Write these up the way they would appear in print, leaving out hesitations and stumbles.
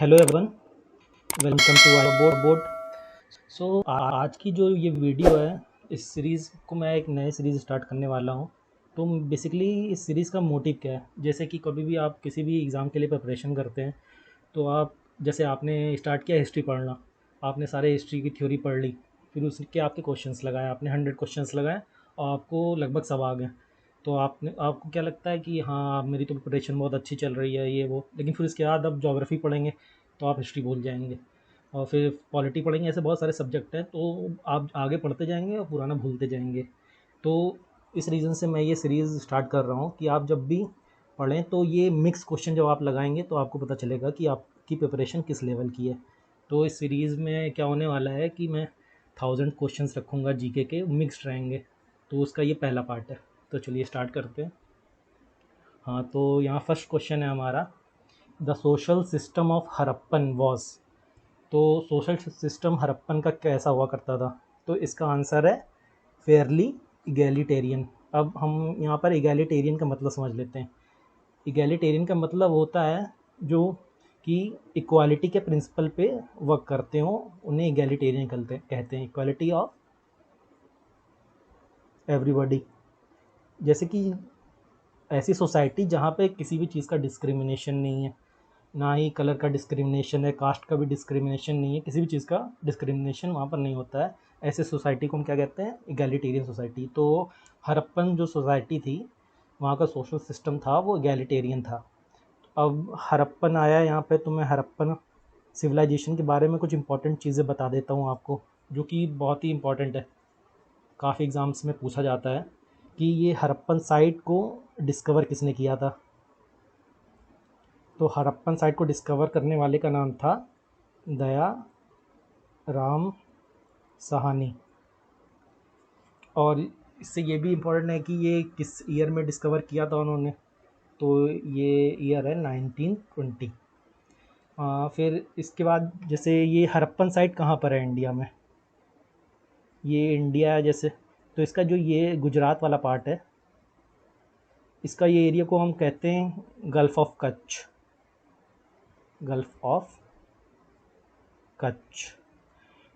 Hello everyone, welcome to our board. आज की जो ये वीडियो है, इस सीरीज़ को मैं एक नए सीरीज़ स्टार्ट करने वाला हूँ। तो बेसिकली इस सीरीज़ का मोटिव क्या है, जैसे कि कभी भी आप किसी भी एग्ज़ाम के लिए प्रिपरेशन करते हैं तो आप जैसे आपने स्टार्ट किया हिस्ट्री पढ़ना, आपने सारे हिस्ट्री की थ्योरी पढ़ ली, फिर उसके आपके क्वेश्चंस लगाए, आपने 100 क्वेश्चंस लगाए और आपको लगभग सब आ गए। तो आपको क्या लगता है कि हाँ मेरी तो प्रिपरेशन बहुत अच्छी चल रही है ये वो, लेकिन फिर इसके बाद अब ज्योग्राफी पढ़ेंगे तो आप हिस्ट्री भूल जाएंगे, और फिर पॉलिटी पढ़ेंगे। ऐसे बहुत सारे सब्जेक्ट हैं तो आप आगे पढ़ते जाएंगे और पुराना भूलते जाएंगे। तो इस रीज़न से मैं ये सीरीज़ स्टार्ट कर रहा हूँ कि आप जब भी पढ़ें तो ये मिक्स क्वेश्चन जब आप लगाएंगे तो आपको पता चलेगा कि आपकी प्रिपरेशन किस लेवल की है। तो इस सीरीज़ में क्या होने वाला है कि मैं 1000 क्वेश्चंस रखूँगा, जीके के मिक्स्ड रहेंगे। तो उसका ये पहला पार्ट है। तो चलिए स्टार्ट करते हैं। हाँ, तो यहाँ फर्स्ट क्वेश्चन है हमारा, the social system of Harappan was. तो सोशल सिस्टम हरप्पन का कैसा हुआ करता था? तो इसका आंसर है फेयरली इगैलिटेरियन। अब हम यहाँ पर इगैलिटेरियन का मतलब समझ लेते हैं। इगैलिटेरियन का मतलब होता है जो कि इक्वालिटी के प्रिंसिपल पे वर्क करते हो, उन्हें इगैलिटेरियन कहते हैं। Equality of everybody. जैसे कि ऐसी सोसाइटी जहाँ पे किसी भी चीज़ का डिस्क्रिमिनेशन नहीं है, ना ही कलर का डिस्क्रिमिनेशन है, कास्ट का भी डिस्क्रिमिनेशन नहीं है, किसी भी चीज़ का डिस्क्रिमिनेशन वहाँ पर नहीं होता है। ऐसे सोसाइटी को हम क्या कहते हैं? Egalitarian society. तो हड़प्पन जो सोसाइटी थी, वहाँ का सोशल सिस्टम था वो इगैलिटेरियन था। अब हड़प्पन आया यहाँ पे, तो मैं हड़प्पन सिविलाइजेशन के बारे में कुछ इंपॉर्टेंट चीज़ें बता देता हूँ आपको, जो कि बहुत ही इंपॉर्टेंट है, काफ़ी एग्ज़ाम्स में पूछा जाता है कि ये हड़प्पन साइट को डिस्कवर किसने किया था। तो हड़प्पन साइट को डिस्कवर करने वाले का नाम था दया राम सहानी। और इससे ये भी इम्पोर्टेंट है कि ये किस ईयर में डिस्कवर किया था उन्होंने। तो ये ईयर है 1920। फिर इसके बाद जैसे ये हड़प्पन साइट कहाँ पर है इंडिया में? ये इंडिया है जैसे, तो इसका जो ये गुजरात वाला पार्ट है, इसका ये एरिया को हम कहते हैं gulf of Kutch. Gulf of Kutch,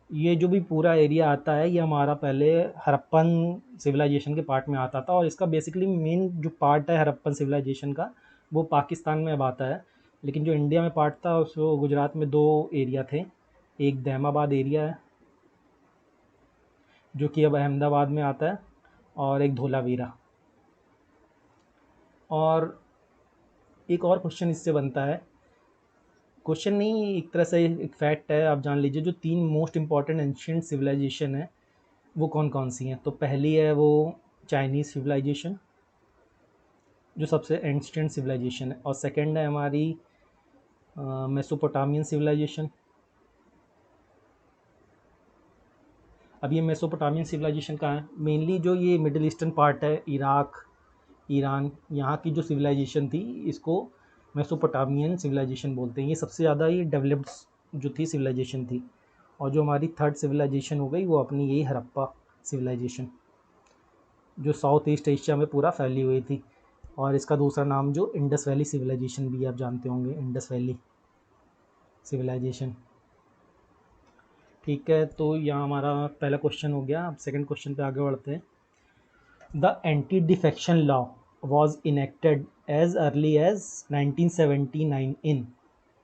ये जो भी पूरा एरिया आता है ये हमारा पहले हड़प्पन सिविलाइजेशन के पार्ट में आता था। और इसका बेसिकली मेन जो पार्ट है हड़प्पन सिविलाइजेशन का, वो पाकिस्तान में अब आता है। लेकिन जो इंडिया में पार्ट था उसको गुजरात में दो एरिया थे। एक दैमाबाद एरिया है जो कि अब अहमदाबाद में आता है, और एक धोलावीरा। और एक और क्वेश्चन इससे बनता है, क्वेश्चन नहीं एक तरह से एक फैक्ट है, आप जान लीजिए। जो 3 मोस्ट इंपॉर्टेंट एंशियंट सिविलाइजेशन है वो कौन कौन सी हैं? तो पहली है वो चाइनीज़ सिविलाइजेशन, जो सबसे एंशिएंट सिविलाइजेशन है। और सेकंड है हमारी मेसोपोटामियन सिविलाइजेशन। अब ये मेसोपोटामियन सिविलाइजेशन कहाँ है? मेनली जो ये मिडिल ईस्टर्न पार्ट है, इराक, ईरान, यहाँ की जो सिविलाइजेशन थी इसको मेसोपोटामियन सिविलाइजेशन बोलते हैं। ये सबसे ज़्यादा ही डेवलप्ड जो थी सिविलाइजेशन थी। और जो हमारी थर्ड सिविलाइजेशन हो गई वो अपनी यही हड़प्पा सिविलाइजेशन, जो साउथ ईस्ट एशिया में पूरा फैली हुई थी। और इसका दूसरा नाम जो इंडस वैली सिविलाइजेशन भी आप जानते होंगे, इंडस वैली सिविलाइजेशन। ठीक है, तो यहाँ हमारा पहला क्वेश्चन हो गया। अब सेकंड क्वेश्चन पे आगे बढ़ते हैं। The anti defection law was enacted as early as 1979 in.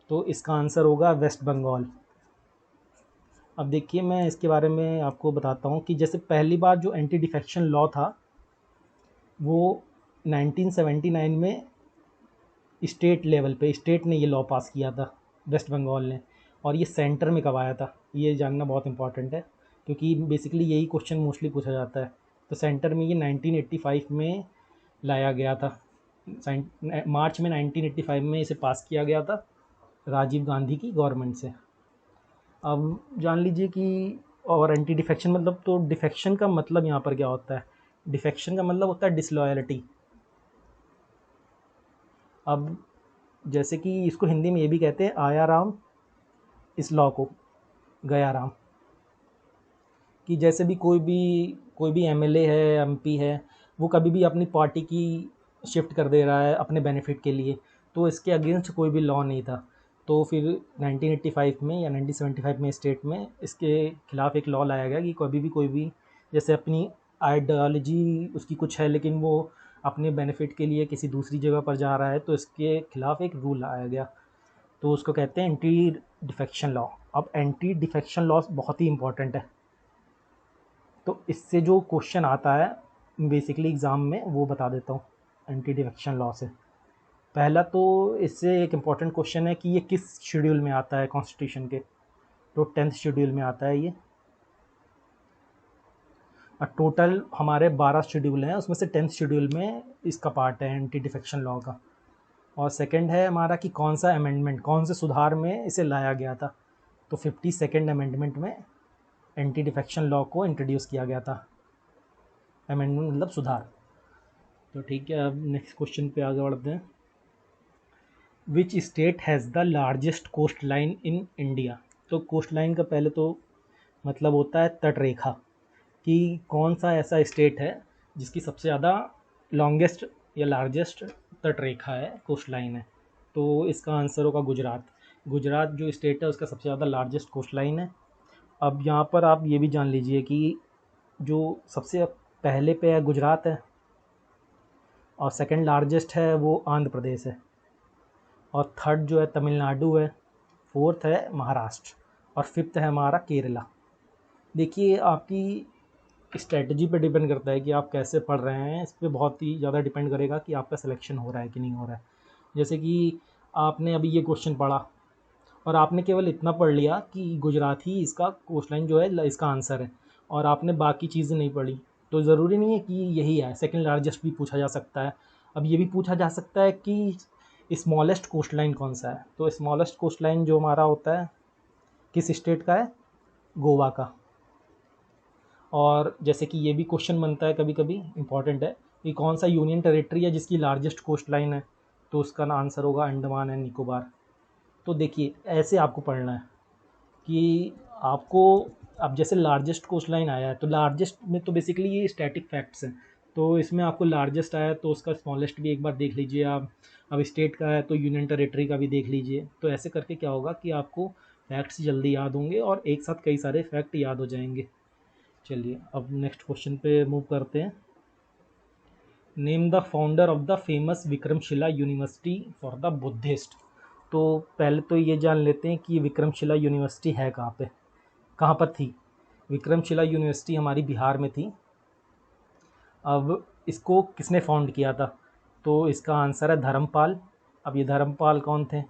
तो इसका आंसर होगा वेस्ट बंगाल। अब देखिए मैं इसके बारे में आपको बताता हूँ कि जैसे पहली बार जो एंटी डिफेक्शन लॉ था वो 1979 में स्टेट लेवल पे, स्टेट ने ये लॉ पास किया था, वेस्ट बंगाल ने। और ये सेंटर में कब आया था ये जानना बहुत इंपॉर्टेंट है, क्योंकि बेसिकली यही क्वेश्चन मोस्टली पूछा जाता है। तो सेंटर में ये 1985 में लाया गया था। मार्च में 1985 में इसे पास किया गया था राजीव गांधी की गवर्नमेंट से। अब जान लीजिए कि और एंटी डिफेक्शन मतलब, तो डिफेक्शन का मतलब यहाँ पर क्या होता है? डिफेक्शन का मतलब होता है डिसलॉयलिटी। अब जैसे कि इसको हिंदी में ये भी कहते हैं आया राम, इस लॉ को गया राम। कि जैसे भी कोई भी एमएलए है, एमपी है, वो कभी भी अपनी पार्टी की शिफ्ट कर दे रहा है अपने बेनिफिट के लिए, तो इसके अगेंस्ट कोई भी लॉ नहीं था। तो फिर 1985 में या 1975 में स्टेट में इसके खिलाफ एक लॉ लाया गया कि कभी भी कोई भी जैसे अपनी आइडियोलॉजी उसकी कुछ है लेकिन वो अपने बेनिफिट के लिए किसी दूसरी जगह पर जा रहा है तो इसके खिलाफ एक रूल लाया गया, तो उसको कहते हैं एंटी डिफेक्शन लॉ। अब एंटी डिफेक्शन लॉ बहुत ही इंपॉर्टेंट है, तो इससे जो क्वेश्चन आता है बेसिकली एग्ज़ाम में वो बता देता हूँ एंटी डिफेक्शन लॉ से। पहला तो इससे एक इम्पॉर्टेंट क्वेश्चन है कि ये किस शेड्यूल में आता है कॉन्स्टिट्यूशन के, तो 10th शेड्यूल में आता है ये। और टोटल हमारे 12 शेड्यूल हैं, उसमें से 10th शेड्यूल में इसका पार्ट है एंटी डिफेक्शन लॉ का। और सेकंड है हमारा कि कौन सा अमेंडमेंट, कौन से सुधार में इसे लाया गया था, तो 52nd अमेंडमेंट में एंटी डिफेक्शन लॉ को इंट्रोड्यूस किया गया था। अमेंडमेंट मतलब सुधार। तो ठीक है, अब नेक्स्ट क्वेश्चन पे आगे बढ़ते हैं। Which state has the largest coast line in India. तो कोस्ट लाइन का पहले तो मतलब होता है तट रेखा, कि कौन सा ऐसा स्टेट है जिसकी सबसे ज़्यादा लॉन्गेस्ट या लार्जेस्ट तट रेखा है, कोस्ट लाइन है। तो इसका आंसर होगा गुजरात। गुजरात जो स्टेट है उसका सबसे ज़्यादा लार्जेस्ट कोस्ट लाइन है। अब यहाँ पर आप ये भी जान लीजिए कि जो सबसे पहले पे है गुजरात है, और सेकंड लार्जेस्ट है वो आंध्र प्रदेश है, और थर्ड जो है तमिलनाडु है, फोर्थ है महाराष्ट्र, और फिफ्थ है हमारा केरला। देखिए आपकी स्ट्रेटजी पे डिपेंड करता है कि आप कैसे पढ़ रहे हैं, इस पे बहुत ही ज़्यादा डिपेंड करेगा कि आपका सिलेक्शन हो रहा है कि नहीं हो रहा है। जैसे कि आपने अभी ये क्वेश्चन पढ़ा और आपने केवल इतना पढ़ लिया कि गुजरात ही इसका कोस्ट लाइन जो है इसका आंसर है, और आपने बाकी चीज़ें नहीं पढ़ी, तो ज़रूरी नहीं है कि यही है। सेकंड लार्जेस्ट भी पूछा जा सकता है। अब ये भी पूछा जा सकता है कि स्मॉलेस्ट कोस्ट लाइन कौन सा है, तो स्मॉलेस्ट कोस्ट लाइन जो हमारा होता है किस स्टेट का है, गोवा का। और जैसे कि ये भी क्वेश्चन बनता है कभी कभी, इंपॉर्टेंट है कि कौन सा यूनियन टेरिटरी है जिसकी लार्जेस्ट कोस्ट लाइन है, तो उसका आंसर होगा अंडमान एंड निकोबार। तो देखिए ऐसे आपको पढ़ना है कि आपको, अब जैसे लार्जेस्ट कोस्ट लाइन आया है तो लार्जेस्ट में तो बेसिकली ये स्टैटिक फैक्ट्स हैं, तो इसमें आपको लार्जेस्ट आया तो उसका स्मॉलेस्ट भी एक बार देख लीजिए आप। अब स्टेट का है तो यूनियन टेरिटरी का भी देख लीजिए। तो ऐसे करके क्या होगा कि आपको फैक्ट्स जल्दी याद होंगे और एक साथ कई सारे फैक्ट याद हो जाएंगे। चलिए अब नेक्स्ट क्वेश्चन पे मूव करते हैं। Name the founder of the famous Vikramshila university for the Buddhist. तो पहले तो ये जान लेते हैं कि विक्रमशिला यूनिवर्सिटी है कहाँ पे, कहाँ पर थी। विक्रमशिला यूनिवर्सिटी हमारी बिहार में थी। अब इसको किसने फाउंड किया था, तो इसका आंसर है धर्मपाल। अब ये धर्मपाल कौन थे,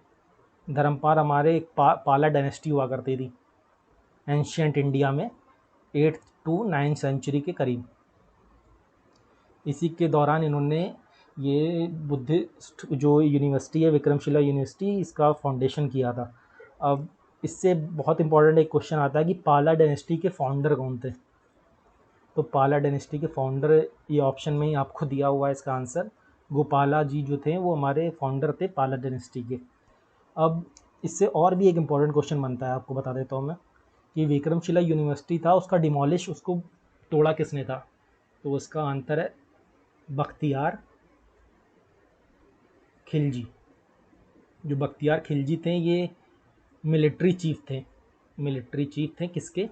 धर्मपाल हमारे एक पाला डायनेस्टी हुआ करती थी एंशियंट इंडिया में 8th to 9th सेंचुरी के करीब। इसी के दौरान इन्होंने ये बुद्धिस्ट जो यूनिवर्सिटी है विक्रमशिला यूनिवर्सिटी, इसका फाउंडेशन किया था। अब इससे बहुत इंपॉर्टेंट एक क्वेश्चन आता है कि पाला डायनेस्टी के फाउंडर कौन थे। तो पाला डायनेस्टी के फाउंडर ये ऑप्शन में ही आपको दिया हुआ है इसका आंसर, गोपाला जी जो थे वो हमारे फाउंडर थे पाला डायनेस्टी के। अब इससे और भी एक इम्पॉर्टेंट क्वेश्चन बनता है, आपको बता देता हूँ मैं कि विक्रमशिला यूनिवर्सिटी था उसका डिमोलिश, उसको तोड़ा किसने था, तो उसका आंसर है बख्तियार खिलजी। जो बख्तियार खिलजी थे ये मिलिट्री चीफ थे। मिलिट्री चीफ थे किसके,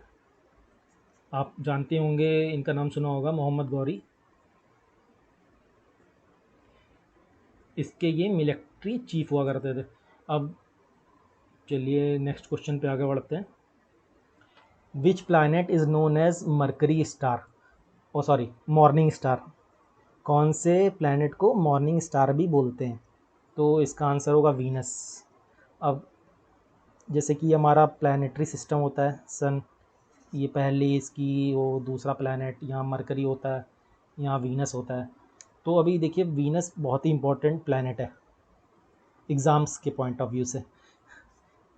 आप जानते होंगे, इनका नाम सुना होगा, मोहम्मद गौरी। इसके ये मिलिट्री चीफ हुआ करते थे। अब चलिए नेक्स्ट क्वेश्चन पे आगे बढ़ते हैं। Which planet is known as mercury star, oh sorry morning star. कौन से प्लैनेट को मॉर्निंग स्टार भी बोलते हैं, तो इसका आंसर होगा वीनस। अब जैसे कि हमारा प्लानिटरी सिस्टम होता है सन, ये पहली इसकी वो दूसरा प्लैनेट, यहाँ मरकरी होता है, यहाँ वीनस होता है। तो अभी देखिए वीनस बहुत ही इंपॉर्टेंट प्लैनेट है एग्ज़ाम्स के पॉइंट ऑफ व्यू से।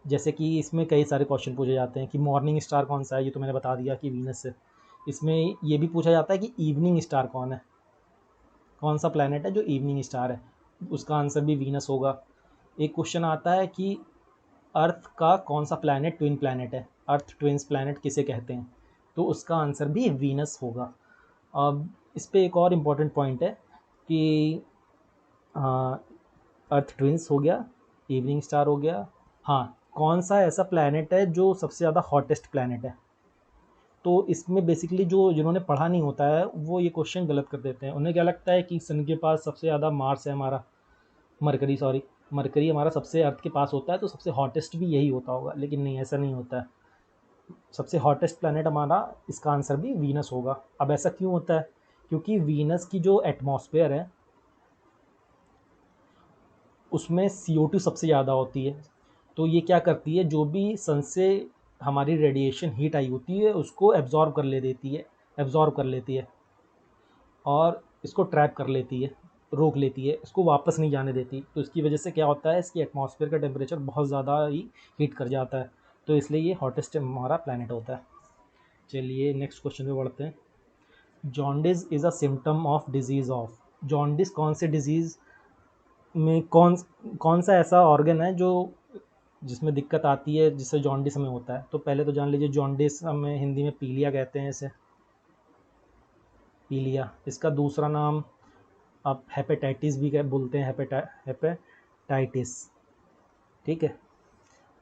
जैसे कि इसमें कई सारे क्वेश्चन पूछे जाते हैं कि मॉर्निंग स्टार कौन सा है, ये तो मैंने बता दिया कि वीनस है। इसमें ये भी पूछा जाता है कि इवनिंग स्टार कौन है, कौन सा प्लैनेट है जो इवनिंग स्टार है, उसका आंसर भी वीनस होगा। एक क्वेश्चन आता है कि अर्थ का कौन सा प्लैनेट ट्विन प्लैनेट है, अर्थ ट्विन्स प्लैनेट किसे कहते हैं, तो उसका आंसर भी वीनस होगा। अब इस पर एक और इम्पॉर्टेंट पॉइंट है कि अर्थ ट्विन्स हो गया, इवनिंग स्टार हो गया, हाँ, कौन सा ऐसा प्लैनेट है जो सबसे ज़्यादा हॉटेस्ट प्लैनेट है। तो इसमें बेसिकली जो जिन्होंने पढ़ा नहीं होता है वो ये क्वेश्चन गलत कर देते हैं। उन्हें क्या लगता है कि सन के पास सबसे ज़्यादा मार्स है हमारा, मरकरी सॉरी, मरकरी हमारा सबसे अर्थ के पास होता है, तो सबसे हॉटेस्ट भी यही होता होगा, लेकिन नहीं, ऐसा नहीं होता है। सबसे हॉटेस्ट प्लैनेट हमारा, इसका आंसर भी वीनस होगा। अब ऐसा क्यों होता है? क्योंकि वीनस की जो एटमॉस्फेयर है उसमें CO2 सबसे ज़्यादा होती है। तो ये क्या करती है, जो भी सन से हमारी रेडिएशन हीट आई होती है उसको एब्जॉर्ब कर लेती है और इसको ट्रैप कर लेती है, रोक लेती है, इसको वापस नहीं जाने देती। तो इसकी वजह से क्या होता है, इसकी एटमॉस्फेयर का टेम्परेचर बहुत ज़्यादा ही हीट कर जाता है। तो इसलिए ये हॉटेस्ट हमारा प्लैनेट होता है। चलिए नेक्स्ट क्वेश्चन पे बढ़ते हैं। Jaundice is a symptom of disease of. Jaundice कौन से डिजीज़ में कौन कौन सा ऐसा ऑर्गन है जो जिसमें दिक्कत आती है जिससे जॉन्डिस हमें होता है? तो पहले तो जान लीजिए, जॉन्डिस हमें हिंदी में पीलिया कहते हैं इसे, पीलिया। इसका दूसरा नाम आप हेपेटाइटिस भी बोलते हैं, हेपेटाइटिस। ठीक है।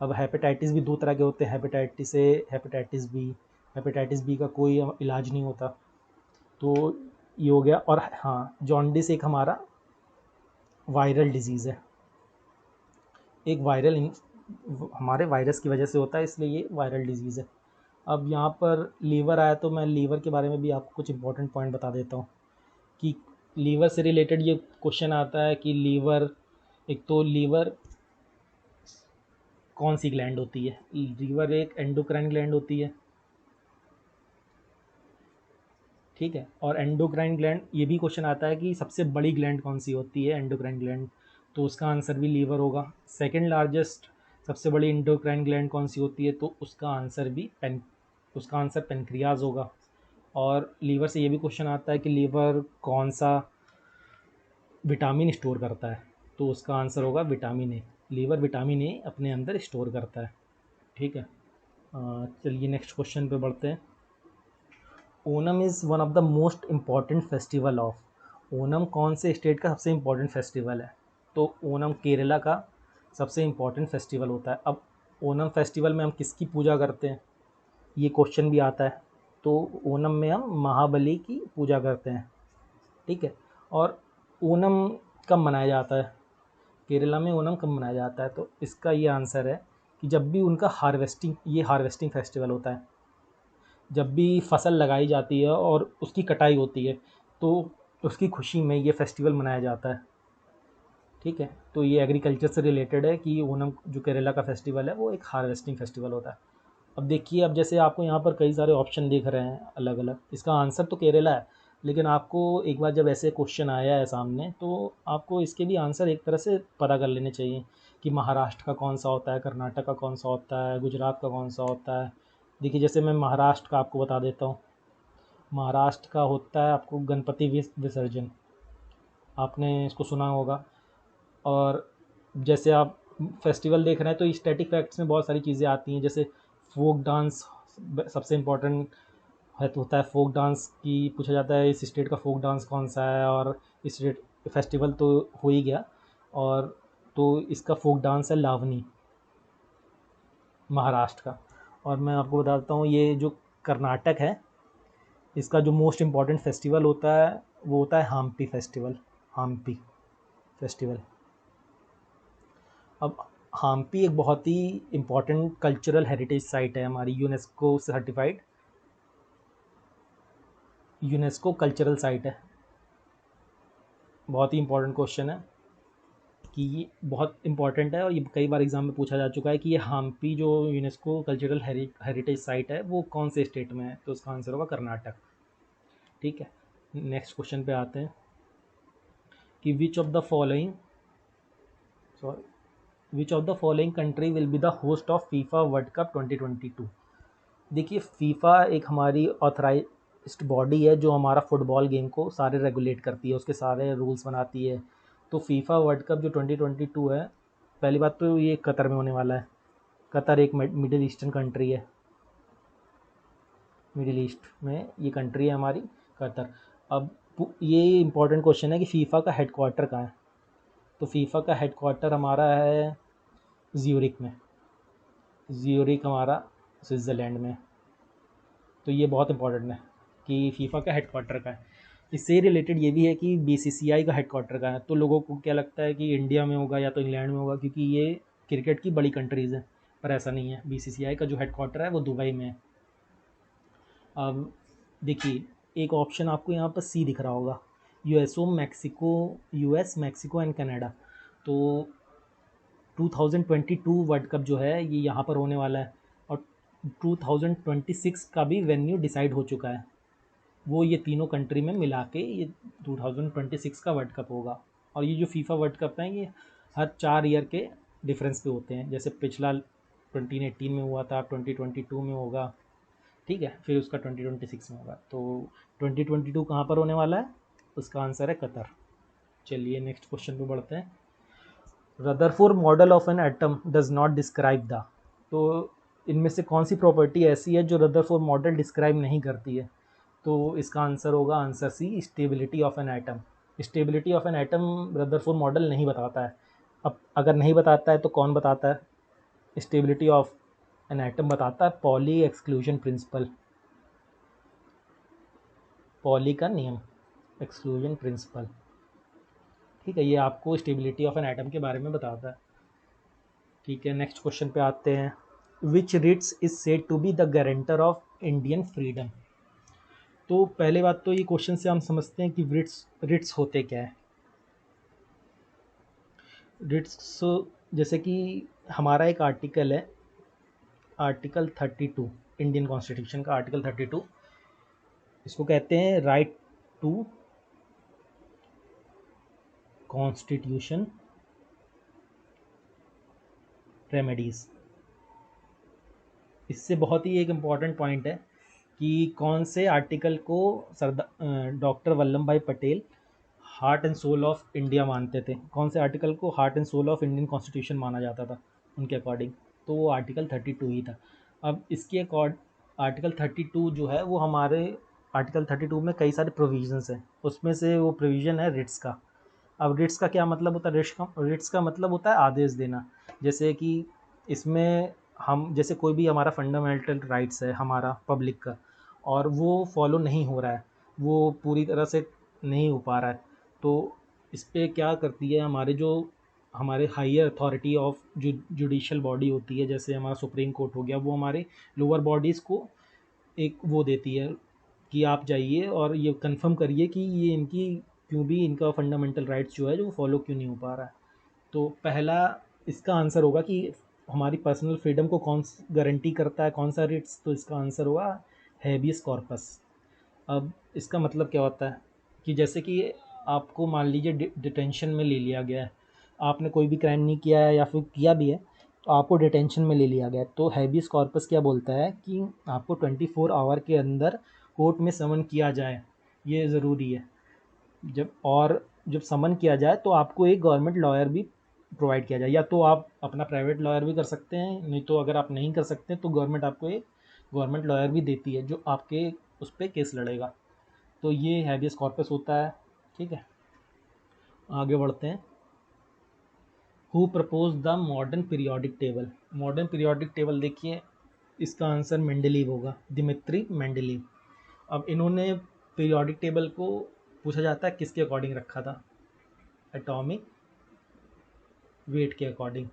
अब हेपेटाइटिस भी दो तरह के होते हैं, hepatitis A, hepatitis B. Hepatitis B का कोई इलाज नहीं होता। तो ये हो गया। और हाँ, जॉन्डिस एक हमारा वायरल डिजीज़ है, एक हमारे वायरस की वजह से होता है, इसलिए ये वायरल डिजीज़ है। अब यहाँ पर लीवर आया तो मैं लीवर के बारे में भी आपको कुछ इंपॉर्टेंट पॉइंट बता देता हूँ कि लीवर से रिलेटेड ये क्वेश्चन आता है कि लीवर, एक तो लीवर कौन सी ग्लैंड होती है? लीवर एक एंडोक्राइन ग्लैंड होती है, ठीक है। और एंडोक्राइन ग्लैंड, ये भी क्वेश्चन आता है कि सबसे बड़ी ग्लैंड कौन सी होती है, एंडोक्राइन ग्लैंड। तो उसका आंसर भी लीवर होगा। सेकंड लार्जेस्ट सबसे बड़ी एंडोक्राइन ग्लैंड कौन सी होती है? तो उसका आंसर पेनक्रियाज होगा। और लीवर से ये भी क्वेश्चन आता है कि लीवर कौन सा विटामिन स्टोर करता है? तो उसका आंसर होगा vitamin A. Liver vitamin A अपने अंदर स्टोर करता है, ठीक है। चलिए नेक्स्ट क्वेश्चन पे बढ़ते हैं। Onam is one of the most important festival of. Onam कौन से स्टेट का सबसे इम्पॉर्टेंट फेस्टिवल है? तो ओनम केरला का सबसे इम्पॉर्टेंट फेस्टिवल होता है। अब ओनम फेस्टिवल में हम किसकी पूजा करते हैं, ये क्वेश्चन भी आता है। तो ओनम में हम महाबली की पूजा करते हैं, ठीक है। और ओनम कब मनाया जाता है, केरला में ओनम कब मनाया जाता है? तो इसका ये आंसर है कि जब भी उनका हार्वेस्टिंग फेस्टिवल होता है, जब भी फसल लगाई जाती है और उसकी कटाई होती है, तो उसकी खुशी में ये फेस्टिवल मनाया जाता है, ठीक है। तो ये एग्रीकल्चर से रिलेटेड है कि ओनम जो केरला का फेस्टिवल है वो एक हार्वेस्टिंग फेस्टिवल होता है। अब देखिए, अब जैसे आपको यहाँ पर कई सारे ऑप्शन दिख रहे हैं अलग अलग, इसका आंसर तो केरला है, लेकिन आपको एक बार जब ऐसे क्वेश्चन आया है सामने तो आपको इसके भी आंसर एक तरह से पता कर लेने चाहिए कि महाराष्ट्र का कौन सा होता है, कर्नाटक का कौन सा होता है, गुजरात का कौन सा होता है। देखिए, जैसे मैं महाराष्ट्र का आपको बता देता हूँ। महाराष्ट्र का होता है आपको गणपति विसर्जन, आपने इसको सुना होगा। और जैसे आप फेस्टिवल देख रहे हैं तो स्टैटिक फैक्ट्स में बहुत सारी चीज़ें आती हैं, जैसे फोक डांस सबसे इम्पोर्टेंट है, तो होता है फोक डांस की पूछा जाता है इस स्टेट का फोक डांस कौन सा है, और इस स्टेट फेस्टिवल तो हो ही गया। और तो इसका फोक डांस है लावनी, महाराष्ट्र का। और मैं आपको बताता हूँ, ये जो कर्नाटक है इसका जो मोस्ट इम्पॉर्टेंट फेस्टिवल होता है वो होता है हम्पी फेस्टिवल। अब हम्पी एक बहुत ही इम्पॉर्टेंट कल्चरल हेरिटेज साइट है हमारी, UNESCO certified UNESCO cultural site है। बहुत ही इंपॉर्टेंट क्वेश्चन है कि ये बहुत इंपॉर्टेंट है और ये कई बार एग्जाम में पूछा जा चुका है कि ये हम्पी जो यूनेस्को कल्चरल हेरिटेज साइट है वो कौन से स्टेट में है? तो उसका आंसर होगा कर्नाटक, ठीक है। नेक्स्ट क्वेश्चन पे आते हैं कि विच of the following country will be the host of FIFA world cup 2022। देखिए, फीफा एक हमारी ऑथराइज्ड बॉडी है जो हमारा फुटबॉल गेम को सारे रेगुलेट करती है, उसके सारे रूल्स बनाती है। तो फीफा वर्ल्ड कप जो 2022 है, पहली बात तो ये कतर में होने वाला है। कतर एक मिडिल ईस्टर्न कंट्री है, मिडिल ईस्ट में ये कंट्री है हमारी, कतर। अब ये इंपॉर्टेंट क्वेश्चन है कि फ़ीफ़ा का हेडक्वार्टर कहाँ है? तो फीफा का हेडक्वार्टर हमारा है ज्यूरिक में, ज्यूरिख हमारा स्विट्ज़रलैंड में। तो ये बहुत इंपॉर्टेंट है कि फीफा का हेडक्वार्टर का है। इससे रिलेटेड ये भी है कि बीसीसीआई का हेडक्वार्टर का है। तो लोगों को क्या लगता है कि इंडिया में होगा या तो इंग्लैंड में होगा, क्योंकि ये क्रिकेट की बड़ी कंट्रीज़ हैं, पर ऐसा नहीं है। बीसीसीआई का जो हेडक्वार्टर है वो दुबई में है। अब देखिए, एक ऑप्शन आपको यहाँ पर सी दिख रहा होगा, USO Mexico, US Mexico and Canada. तो 2022 वर्ल्ड कप जो है ये यहाँ पर होने वाला है, और 2026 का भी वेन्यू डिसाइड हो चुका है। वो ये तीनों कंट्री में मिला के ये 2026 का वर्ल्ड कप होगा। और ये जो फीफा वर्ल्ड कप है ये हर 4 ईयर के डिफरेंस पे होते हैं। जैसे पिछला 2018 में हुआ था, 2022 में होगा, ठीक है, फिर उसका 2026 में होगा। तो 2022 कहाँ पर होने वाला है? उसका आंसर है कतर। चलिए नेक्स्ट क्वेश्चन पे बढ़ते हैं। Rutherford model of an atom does not describe the. तो इनमें से कौन सी प्रॉपर्टी ऐसी है जो रदरफोर्ड मॉडल डिस्क्राइब नहीं करती है? तो इसका आंसर होगा answer C, stability of an atom. Stability of an atom Rutherford model नहीं बताता है। अब अगर नहीं बताता है तो कौन बताता है? स्टेबिलिटी ऑफ एन एटम बताता है पॉली एक्सक्लूजन प्रिंसिपल, पॉली का नियम, एक्सक्लूजन प्रिंसिपल। ठीक है, ये आपको स्टेबिलिटी ऑफ एन एटम के बारे में बताता है। ठीक है, नेक्स्ट क्वेश्चन पे आते हैं। Which writs is said to be the guarantor of Indian freedom. तो पहले बात तो ये क्वेश्चन से हम समझते हैं कि रिट्स रिट्स होते क्या है। रिट्स जैसे कि हमारा एक आर्टिकल है, आर्टिकल 32 इंडियन कॉन्स्टिट्यूशन का, आर्टिकल 32, इसको कहते हैं राइट टू कॉन्स्टिट्यूशन रेमेडीज़। इससे बहुत ही एक इम्पॉर्टेंट पॉइंट है कि कौन से आर्टिकल को सरदार doctor Vallabh Bhai Patel heart and soul of India मानते थे, कौन से आर्टिकल को heart and soul of Indian constitution माना जाता था उनके अकॉर्डिंग। तो वो आर्टिकल 32 ही था। अब इसके अकॉर्ड आर्टिकल 32 जो है वो हमारे आर्टिकल 32 में कई सारे प्रोविजंस हैं, उसमें से वो प्रोविज़न है रिट्स का। अब रिट्स का क्या मतलब होता है? रिट्स का मतलब होता है आदेश देना। जैसे कि इसमें हम, जैसे कोई भी हमारा फंडामेंटल राइट्स है हमारा पब्लिक का, और वो फॉलो नहीं हो रहा है, वो पूरी तरह से नहीं हो पा रहा है, तो इस पे क्या करती है हमारे जो हमारे हायर अथॉरिटी ऑफ जो जुडिशल बॉडी होती है, जैसे हमारा सुप्रीम कोर्ट हो गया, वो हमारे लोअर बॉडीज़ को एक वो देती है कि आप जाइए और ये कंफर्म करिए कि ये इनकी क्यों भी इनका फंडामेंटल राइट्स जो है जो फॉलो क्यों नहीं हो पा रहा है। तो पहला इसका आंसर होगा कि हमारी पर्सनल फ्रीडम को कौन गारंटी करता है, कौन सा रिट्स? तो इसका आंसर होगा हैबियस कॉर्पस। अब इसका मतलब क्या होता है कि जैसे कि आपको मान लीजिए डिटेंशन में ले लिया गया है, आपने कोई भी क्राइम नहीं किया है या फिर किया भी है, तो आपको डिटेंशन में ले लिया गया है। तो हैबियस कॉर्पस क्या बोलता है कि आपको 24 आवर के अंदर कोर्ट में समन किया जाए, ये ज़रूरी है। जब समन किया जाए तो आपको एक गवर्नमेंट लॉयर भी प्रोवाइड किया जाए, या तो आप अपना प्राइवेट लॉयर भी कर सकते हैं, नहीं तो अगर आप नहीं कर सकते तो गवर्नमेंट आपको एक गवर्नमेंट लॉयर भी देती है जो आपके उस पर केस लड़ेगा। तो ये हैबियस कॉर्पस होता है। ठीक है, आगे बढ़ते हैं। Who propose the modern periodic table. Modern periodic table देखिए, इसका आंसर मेंडलीव होगा, दिमित्री मेंडलीव। अब इन्होंने पीरियोडिक टेबल को पूछा जाता है किसके अकॉर्डिंग रखा था? एटॉमिक वेट के अकॉर्डिंग।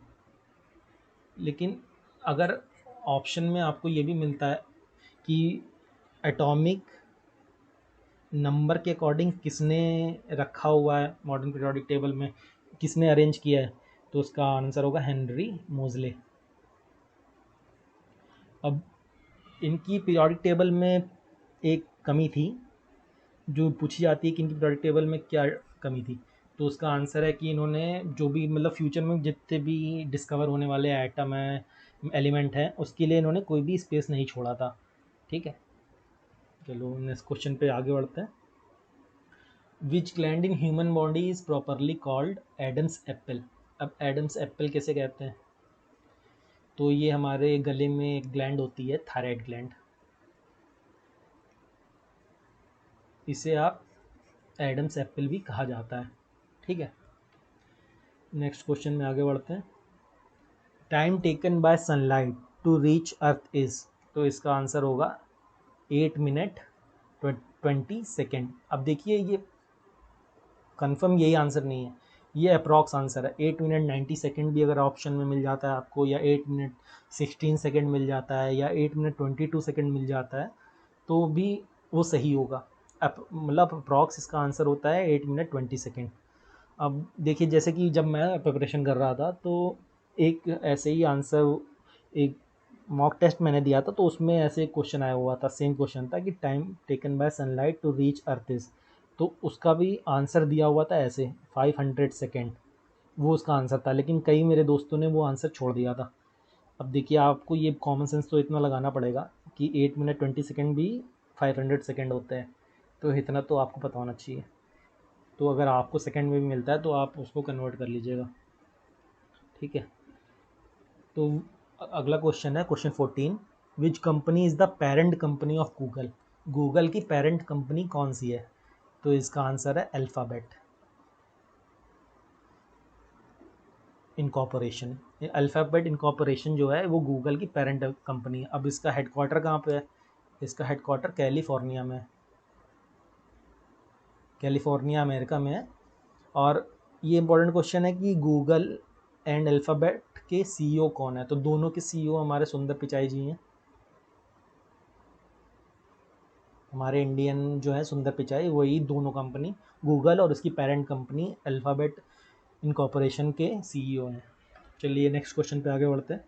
लेकिन अगर ऑप्शन में आपको ये भी मिलता है कि एटॉमिक नंबर के अकॉर्डिंग किसने रखा हुआ है मॉडर्न पीरियोडिक टेबल में, किसने अरेंज किया है, तो उसका आंसर होगा हेनरी मोजले। अब इनकी पीरियोडिक टेबल में एक कमी थी जो पूछी जाती है कि इनकी पीरियोडिक टेबल में क्या कमी थी, तो उसका आंसर है कि इन्होंने जो भी मतलब फ्यूचर में जितने भी डिस्कवर होने वाले एटम हैं, एलिमेंट हैं, उसके लिए इन्होंने कोई भी स्पेस नहीं छोड़ा था। ठीक है, चलो नेक्स्ट क्वेश्चन पे आगे बढ़ते हैं। विच gland in human body is properly called Adam's apple. अब एडम्स एप्पल कैसे कहते हैं? तो ये हमारे गले में एक ग्लैंड होती है, थायराइड ग्लैंड, इसे आप एडम्स एप्पल भी कहा जाता है। ठीक है, नेक्स्ट क्वेश्चन में आगे बढ़ते हैं। Time taken by sunlight to reach earth is, तो इसका आंसर होगा 8 मिनट 20 सेकेंड। अब देखिए ये कंफर्म यही आंसर नहीं है, ये अप्रॉक्स आंसर है। 8 मिनट 90 सेकेंड भी अगर ऑप्शन में मिल जाता है आपको, या 8 मिनट 16 सेकेंड मिल जाता है, या 8 मिनट 22 सेकेंड मिल जाता है, तो भी वो सही होगा। मतलब अप्रॉक्स इसका आंसर होता है 8 मिनट 20 सेकेंड। अब देखिए जैसे कि जब मैं प्रिपरेशन कर रहा था तो एक ऐसे ही आंसर, एक मॉक टेस्ट मैंने दिया था, तो उसमें ऐसे क्वेश्चन आया हुआ था, सेम क्वेश्चन था कि time taken by sunlight to reach earth is, तो उसका भी आंसर दिया हुआ था ऐसे 500 सेकेंड, वो उसका आंसर था। लेकिन कई मेरे दोस्तों ने वो आंसर छोड़ दिया था। अब देखिए आपको ये कॉमन सेंस तो इतना लगाना पड़ेगा कि 8 मिनट 20 सेकेंड भी 500 सेकेंड होते हैं, तो इतना तो आपको पता होना चाहिए। तो अगर आपको सेकेंड में भी मिलता है तो आप उसको कन्वर्ट कर लीजिएगा, ठीक है। तो अगला क्वेश्चन है question 14, which company is the parent company of Google, Google की पेरेंट कंपनी कौन सी है, तो इसका आंसर है अल्फ़ाबेट इनकॉर्पोरेशन। अल्फ़ाबेट इनकॉर्पोरेशन जो है वो गूगल की पेरेंट कंपनी है। अब इसका हेडक्वार्टर कहाँ पे है, इसका हेडक्वार्टर कैलिफोर्निया में है, कैलिफोर्निया अमेरिका में है। और ये इंपॉर्टेंट क्वेश्चन है कि गूगल एंड अल्फ़ाबेट के सीईओ कौन है, तो दोनों के सीईओ हमारे सुंदर पिचाई जी हैं, हमारे इंडियन जो है सुंदर पिचाई, वही दोनों कंपनी गूगल और उसकी पेरेंट कंपनी अल्फ़ाबेट इनकॉर्पोरेशन के सीईओ हैं। चलिए नेक्स्ट क्वेश्चन पे आगे बढ़ते हैं।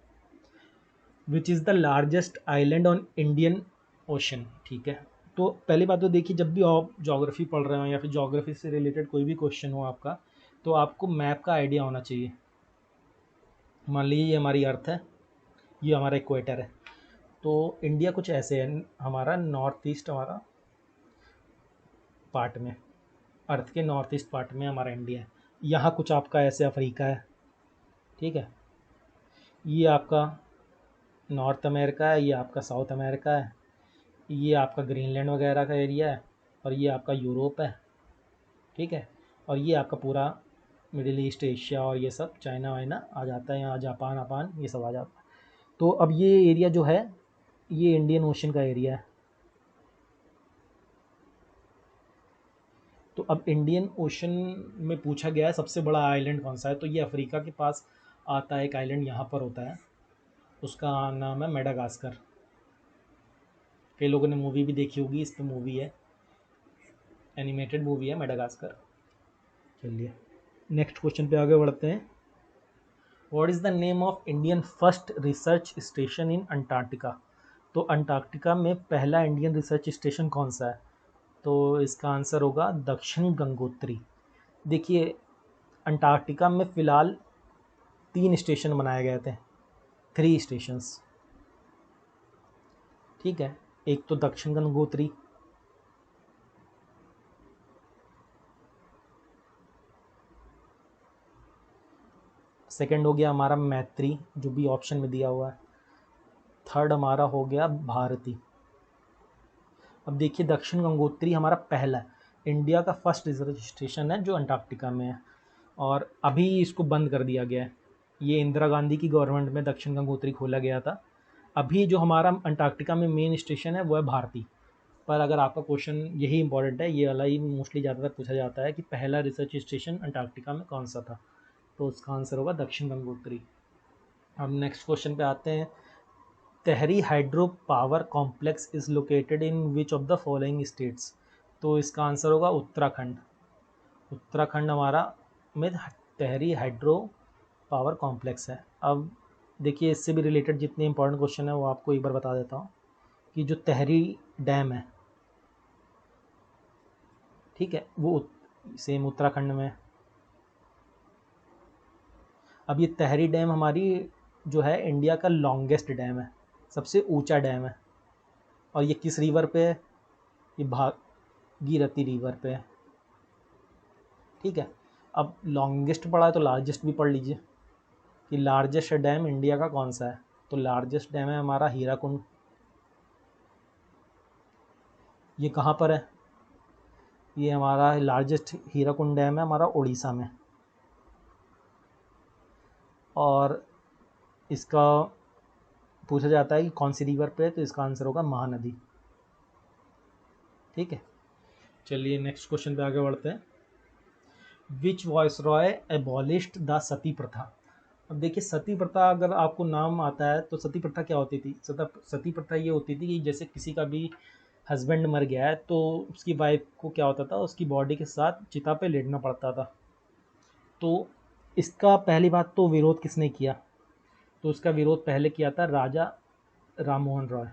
Which is the largest island on Indian ocean, ठीक है। तो पहली बात तो देखिए, जब भी आप जोग्राफी पढ़ रहे हो या फिर जोग्राफी से रिलेटेड कोई भी क्वेश्चन हो आपका, तो आपको मैप का आइडिया होना चाहिए। मान लीजिए ये हमारी अर्थ है, ये हमारा इक्वेटर है, तो इंडिया कुछ ऐसे है, हमारा नॉर्थ ईस्ट हमारा पार्ट में, अर्थ के नॉर्थ ईस्ट पार्ट में हमारा इंडिया है। यहाँ कुछ आपका ऐसे अफ्रीका है, ठीक है, ये आपका नॉर्थ अमेरिका है, ये आपका साउथ अमेरिका है, ये आपका ग्रीनलैंड वगैरह का एरिया है, और ये आपका यूरोप है, ठीक है। और ये आपका पूरा मिडिल ईस्ट एशिया और ये सब चाइना वाइना आ जाता है, यहाँ जापान अपान ये सब आ जाता है। तो अब ये एरिया जो है ये इंडियन ओशन का एरिया है। तो अब इंडियन ओशन में पूछा गया है सबसे बड़ा आइलैंड कौन सा है, तो ये अफ्रीका के पास आता है एक आइलैंड, यहाँ पर होता है, उसका नाम है मेडागास्कर। कई लोगों ने मूवी भी देखी होगी, इस पर मूवी है, एनिमेटेड मूवी है मेडागास्कर। चलिए नेक्स्ट क्वेश्चन पे आगे बढ़ते हैं। What is the name of Indian first research station in Antarctica, तो अंटार्कटिका में पहला इंडियन रिसर्च स्टेशन कौन सा है, तो इसका आंसर होगा दक्षिण गंगोत्री। देखिए अंटार्कटिका में फ़िलहाल 3 स्टेशन बनाए गए थे, 3 स्टेशंस, ठीक है। एक तो दक्षिण गंगोत्री, सेकंड हो गया हमारा मैत्री जो भी ऑप्शन में दिया हुआ है, थर्ड हमारा हो गया भारती। अब देखिए दक्षिण गंगोत्री हमारा पहला इंडिया का फर्स्ट रिसर्च स्टेशन है जो अंटार्कटिका में है, और अभी इसको बंद कर दिया गया है। ये इंदिरा गांधी की गवर्नमेंट में दक्षिण गंगोत्री खोला गया था। अभी जो हमारा अंटार्कटिका में मेन स्टेशन है वो है भारती। पर अगर आपका क्वेश्चन यही इंपॉर्टेंट है, ये वाला ही मोस्टली ज़्यादातर पूछा जाता है कि पहला रिसर्च स्टेशन अंटार्कटिका में कौन सा था, तो उसका आंसर होगा दक्षिण गंगोत्री। अब नेक्स्ट क्वेश्चन पे आते हैं। Tehri hydro power complex is located in which of the following states, तो इसका आंसर होगा उत्तराखंड। उत्तराखंड हमारा में तेहरी हाइड्रो पावर कॉम्प्लेक्स है। अब देखिए इससे भी रिलेटेड जितने इंपॉर्टेंट क्वेश्चन है वो आपको एक बार बता देता हूँ कि जो तेहरी डैम है, ठीक है, वो सेम उत्तराखंड में है। अब ये तेहरी डैम हमारी जो है इंडिया का लॉन्गेस्ट डैम है, सबसे ऊंचा डैम है, और ये किस रिवर पे है, ये भागीरथी रिवर पे है, ठीक है। अब लॉन्गेस्ट पढ़ा है तो लार्जेस्ट भी पढ़ लीजिए कि लार्जेस्ट डैम इंडिया का कौन सा है, तो लार्जेस्ट डैम है हमारा हीराकुंड। ये कहाँ पर है, ये हमारा लार्जेस्ट हीराकुंड डैम है हमारा उड़ीसा में, और इसका पूछा जाता है कि कौन सी रिवर पे है, तो इसका आंसर होगा महानदी। ठीक है, चलिए नेक्स्ट क्वेश्चन पे आगे बढ़ते हैं। विच वॉइसरॉय एबॉलिश्ड द सती प्रथा। अब देखिए सती प्रथा अगर आपको नाम आता है तो सती प्रथा क्या होती थी? सती प्रथा ये होती थी कि जैसे किसी का भी हस्बैंड मर गया है तो उसकी वाइफ को क्या होता था, उसकी बॉडी के साथ चिता पे लेटना पड़ता था। तो इसका पहली बात तो विरोध किसने किया? तो इसका विरोध पहले किया था राजा राम मोहन रॉय।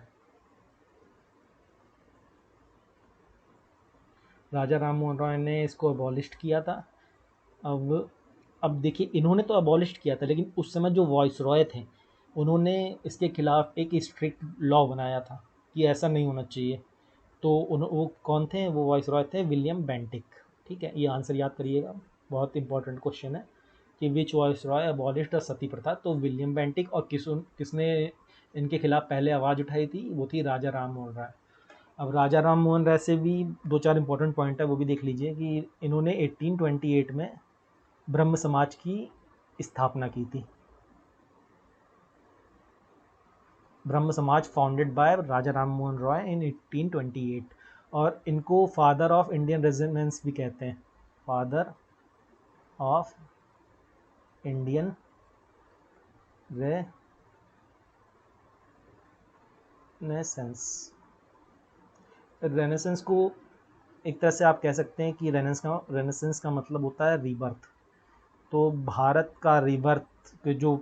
राजा राम मोहन रॉय ने इसको अबॉलिश किया था। अब देखिए इन्होंने तो अबॉलिश किया था, लेकिन उस समय जो वॉइस रॉय थे उन्होंने इसके खिलाफ एक स्ट्रिक्ट लॉ बनाया था कि ऐसा नहीं होना चाहिए। तो वो कौन थे? वो वॉइस रॉय थे विलियम बेंटिक। ठीक है, ये आंसर याद करिएगा, बहुत इंपॉर्टेंट क्वेश्चन है कि विच वॉइस रॉय अबॉलिश द सती प्रथा। तो विलियम बेंटिक। और किसने इनके खिलाफ पहले आवाज़ उठाई थी? वो थी राजा राम मोहन राय। अब राजा राम मोहन राय से भी दो चार इंपॉर्टेंट पॉइंट है, वो भी देख लीजिए कि इन्होंने 1828 में ब्रह्म समाज की स्थापना की थी। ब्रह्म समाज फाउंडेड बाय राजा राम मोहन रॉय इन 1828। और इनको फादर ऑफ इंडियन रेजिडेंस भी कहते हैं, father of Indian renaissance. Renaissance को एक तरह से आप कह सकते हैं कि रेनेसेंस का मतलब होता है रीबर्थ। तो भारत का रीबर्थ के जो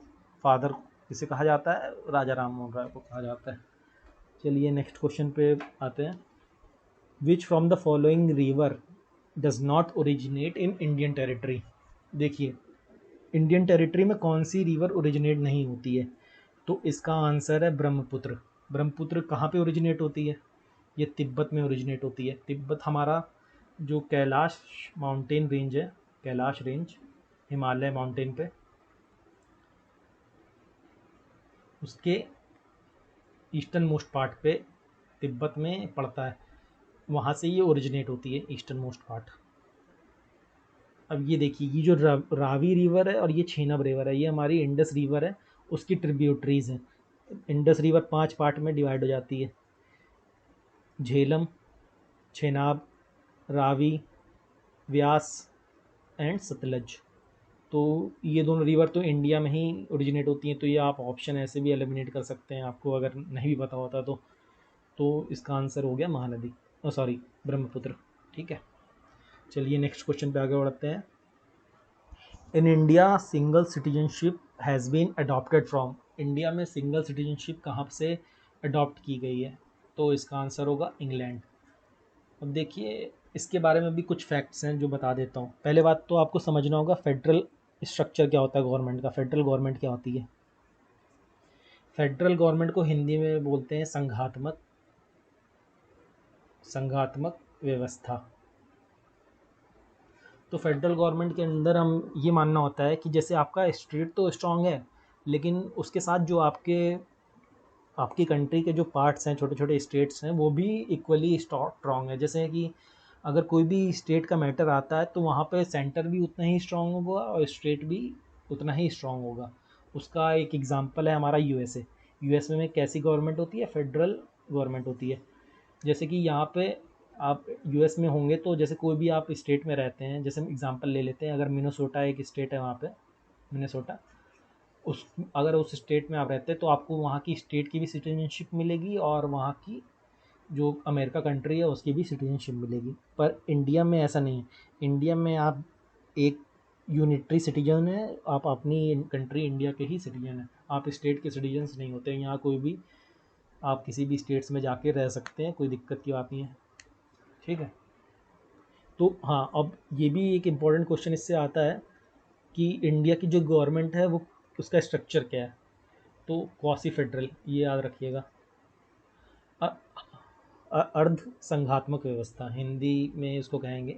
फादर किसे कहा जाता है? राजा राम मोहन राय को कहा जाता है। चलिए नेक्स्ट क्वेश्चन पे आते हैं। Which from the following river does not originate in Indian territory. देखिए इंडियन टेरिटरी में कौन सी रिवर ओरिजिनेट नहीं होती है? तो इसका आंसर है ब्रह्मपुत्र। ब्रह्मपुत्र कहाँ पे ओरिजिनेट होती है? ये तिब्बत में ओरिजिनेट होती है। तिब्बत हमारा जो कैलाश माउंटेन रेंज है, कैलाश रेंज हिमालय माउंटेन पे, उसके ईस्टर्न मोस्ट पार्ट पे तिब्बत में पड़ता है, वहाँ से ये ओरिजिनेट होती है ईस्टर्न मोस्ट पार्ट। अब ये देखिए ये जो रावी रिवर है और ये छेनाब रिवर है, ये हमारी इंडस रिवर है, उसकी ट्रिब्यूटरीज हैं। इंडस रिवर 5 पार्ट में डिवाइड हो जाती है, झेलम, छेनाब, रावी, व्यास एंड सतलज। तो ये दोनों रिवर तो इंडिया में ही ओरिजिनेट होती हैं। तो ये आप ऑप्शन ऐसे भी एलिमिनेट कर सकते हैं, आपको अगर नहीं भी पता होता तो इसका आंसर हो गया महानदी, सॉरी ब्रह्मपुत्र। ठीक है, चलिए नेक्स्ट क्वेश्चन पे आगे बढ़ते हैं। In India single citizenship has been adopted from. India में सिंगल सिटीजनशिप कहाँ से अडॉप्ट की गई है? तो इसका आंसर होगा इंग्लैंड। अब देखिए इसके बारे में भी कुछ फैक्ट्स हैं जो बता देता हूँ। पहले बात तो आपको समझना होगा फेडरल स्ट्रक्चर क्या होता है गवर्नमेंट का, फेडरल गवर्नमेंट क्या होती है। फेडरल गवर्नमेंट को हिंदी में बोलते हैं संघात्मक व्यवस्था। तो फेडरल गवर्नमेंट के अंदर हम ये मानना होता है कि जैसे आपका स्टेट तो स्ट्रांग है, लेकिन उसके साथ जो आपकी कंट्री के जो पार्ट्स हैं, छोटे छोटे स्टेट्स हैं, वो भी इक्वली स्ट्रांग है। जैसे कि अगर कोई भी स्टेट का मैटर आता है तो वहाँ पे सेंटर भी उतना ही स्ट्रांग होगा और स्टेट भी उतना ही स्ट्रांग होगा। उसका एक एग्जांपल है हमारा यूएसए। यूएसए में कैसी गवर्नमेंट होती है? फेडरल गवर्नमेंट होती है। जैसे कि यहाँ पे आप यूएस में होंगे तो जैसे कोई भी आप स्टेट में रहते हैं, जैसे हम एग्जांपल ले लेते हैं, अगर मिनेसोटा एक स्टेट है, वहाँ पे मिनेसोटा, अगर उस स्टेट में आप रहते हैं तो आपको वहाँ की स्टेट की भी सिटीजनशिप मिलेगी और वहाँ की जो अमेरिका कंट्री है उसकी भी सिटीजनशिप मिलेगी। पर इंडिया में ऐसा नहीं है। इंडिया में आप एक यूनिटरी सिटीजन है, आप अपनी कंट्री इंडिया के ही सिटीजन हैं, आप स्टेट के सिटीजन्स नहीं होते। यहाँ कोई भी आप किसी भी स्टेट्स में जाके रह सकते हैं, कोई दिक्कत की बात नहीं है। ठीक है, तो हाँ अब ये भी एक इम्पॉर्टेंट क्वेश्चन इससे आता है कि इंडिया की जो गवर्नमेंट है वो उसका स्ट्रक्चर क्या है। तो क्वासी फेडरल, ये याद रखिएगा। अर्ध संघात्मक व्यवस्था हिंदी में इसको कहेंगे,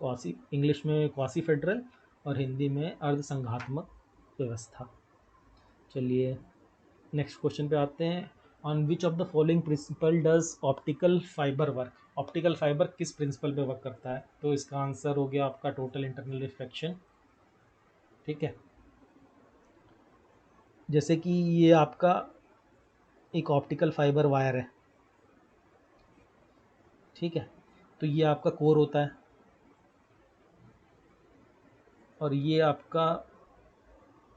क्वासी इंग्लिश में क्वासी फेडरल और हिंदी में अर्ध संघात्मक व्यवस्था। चलिए नेक्स्ट क्वेश्चन पे आते हैं। On which of the following principle does optical fibre work. Optical fibre किस प्रिंसिपल पे वर्क करता है? तो इसका आंसर हो गया आपका टोटल इंटरनल रिफ्लेक्शन। ठीक है, जैसे कि ये आपका एक ऑप्टिकल फाइबर वायर है, ठीक है। तो ये आपका कोर होता है और ये आपका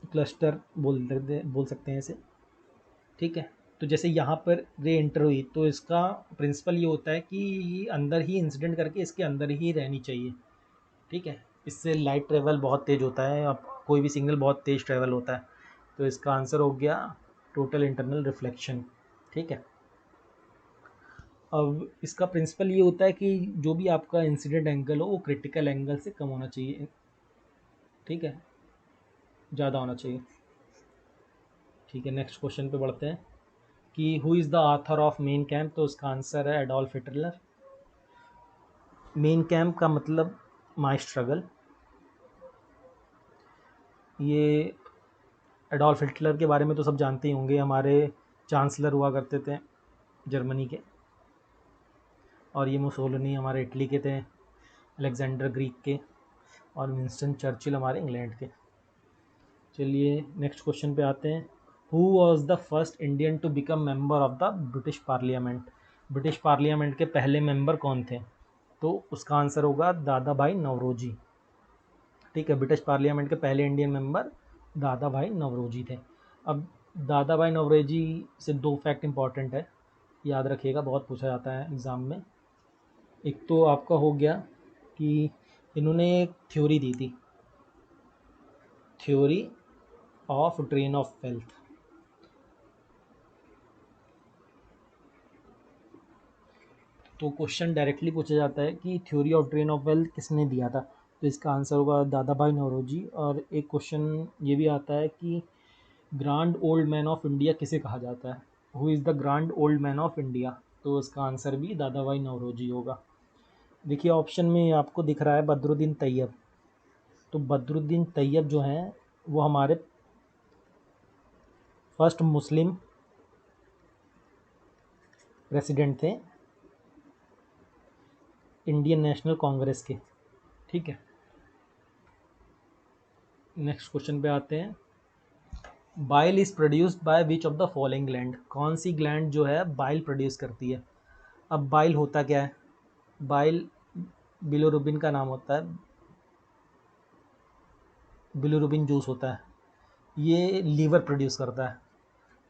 क्लस्टर बोल सकते हैं इसे, ठीक है। तो जैसे यहाँ पर रे एंटर हुई तो इसका प्रिंसिपल ये होता है कि ये अंदर ही इंसिडेंट करके इसके अंदर ही रहनी चाहिए, ठीक है। इससे लाइट ट्रेवल बहुत तेज़ होता है, अब कोई भी सिग्नल बहुत तेज़ ट्रेवल होता है। तो इसका आंसर हो गया टोटल इंटरनल रिफ्लेक्शन, ठीक है। अब इसका प्रिंसिपल ये होता है कि जो भी आपका इंसिडेंट एंगल हो वो क्रिटिकल एंगल से कम होना चाहिए, ठीक है, ज़्यादा होना चाहिए, ठीक है। नेक्स्ट क्वेश्चन पे बढ़ते हैं कि who is the author of main camp. तो उसका आंसर है एडोल्फ हिटलर। मेन कैम्प का मतलब माई स्ट्रगल। ये एडोल्फ हिटलर के बारे में तो सब जानते ही होंगे, हमारे चांसलर हुआ करते थे जर्मनी के, और ये मुसोलिनी हमारे इटली के थे, अलेक्जेंडर ग्रीक के, और विंस्टन चर्चिल हमारे इंग्लैंड के। चलिए नेक्स्ट क्वेश्चन पे आते हैं। Who was the first Indian to become member of the British parliament. British parliament के पहले मेंबर कौन थे। तो उसका आंसर होगा दादा भाई नौरोजी, ठीक है। ब्रिटिश पार्लियामेंट के पहले इंडियन मेंबर दादा भाई नौरोजी थे। अब दादा भाई नौरोजी से दो फैक्ट इंपॉर्टेंट है, याद रखिएगा, बहुत पूछा जाता है एग्ज़ाम में। एक तो आपका हो गया कि इन्होंने एक थ्योरी दी थी, theory of drain of wealth. तो क्वेश्चन डायरेक्टली पूछा जाता है कि theory of drain of wealth किसने दिया था। तो इसका आंसर होगा दादा भाई नौरोजी। और एक क्वेश्चन ये भी आता है कि grand old man of India किसे कहा जाता है। Who is the grand old man of India. तो इसका आंसर भी दादा भाई नौरोजी होगा। देखिए ऑप्शन में आपको दिख रहा है बदरुद्दीन तैयब। तो बदरुद्दीन तैयब जो हैं वो हमारे फर्स्ट मुस्लिम प्रेसिडेंट थे इंडियन नेशनल कांग्रेस के, ठीक है। नेक्स्ट क्वेश्चन पे आते हैं। Bile is produced by which of the following gland. कौन सी ग्लैंड जो है बाइल प्रोड्यूस करती है। अब बाइल होता क्या है। बाइल बिलोरुबिन का नाम होता है, बिलोरुबिन जूस होता है, ये लीवर प्रोड्यूस करता है।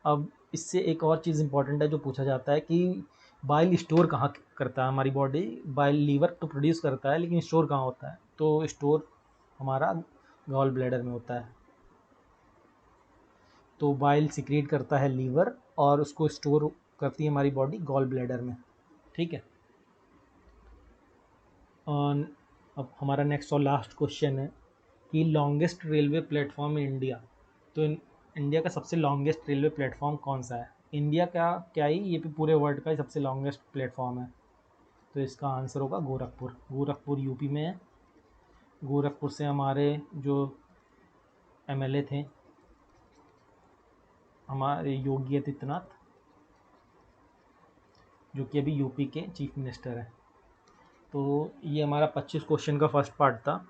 अब इससे एक और चीज़ इंपॉर्टेंट है जो पूछा जाता है कि बाइल स्टोर कहाँ करता है हमारी बॉडी। बाइल लीवर तो प्रोड्यूस करता है लेकिन स्टोर कहाँ होता है। तो स्टोर हमारा गॉल ब्लैडर में होता है। तो बाइल सिक्रीट करता है लीवर और उसको स्टोर करती है हमारी बॉडी गॉल ब्लैडर में, ठीक है। और अब हमारा नेक्स्ट और लास्ट क्वेश्चन है कि लॉन्गेस्ट रेलवे प्लेटफॉर्म इन इंडिया। तो इंडिया का सबसे लॉन्गेस्ट रेलवे प्लेटफॉर्म कौन सा है। इंडिया का क्या ही, ये पूरे वर्ल्ड का ही सबसे लॉन्गेस्ट प्लेटफॉर्म है। तो इसका आंसर होगा गोरखपुर। गोरखपुर यूपी में है। गोरखपुर से हमारे जो एमएलए थे हमारे योगी आदित्यनाथ, जो कि अभी यूपी के चीफ मिनिस्टर हैं। तो ये हमारा 25 क्वेश्चन का फर्स्ट पार्ट था।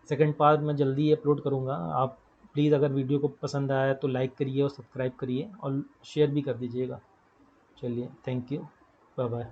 सेकंड पार्ट मैं जल्दी अपलोड करूँगा। आप प्लीज़ अगर वीडियो को पसंद आया तो लाइक करिए और सब्सक्राइब करिए और शेयर भी कर दीजिएगा। चलिए थैंक यू, बाय बाय।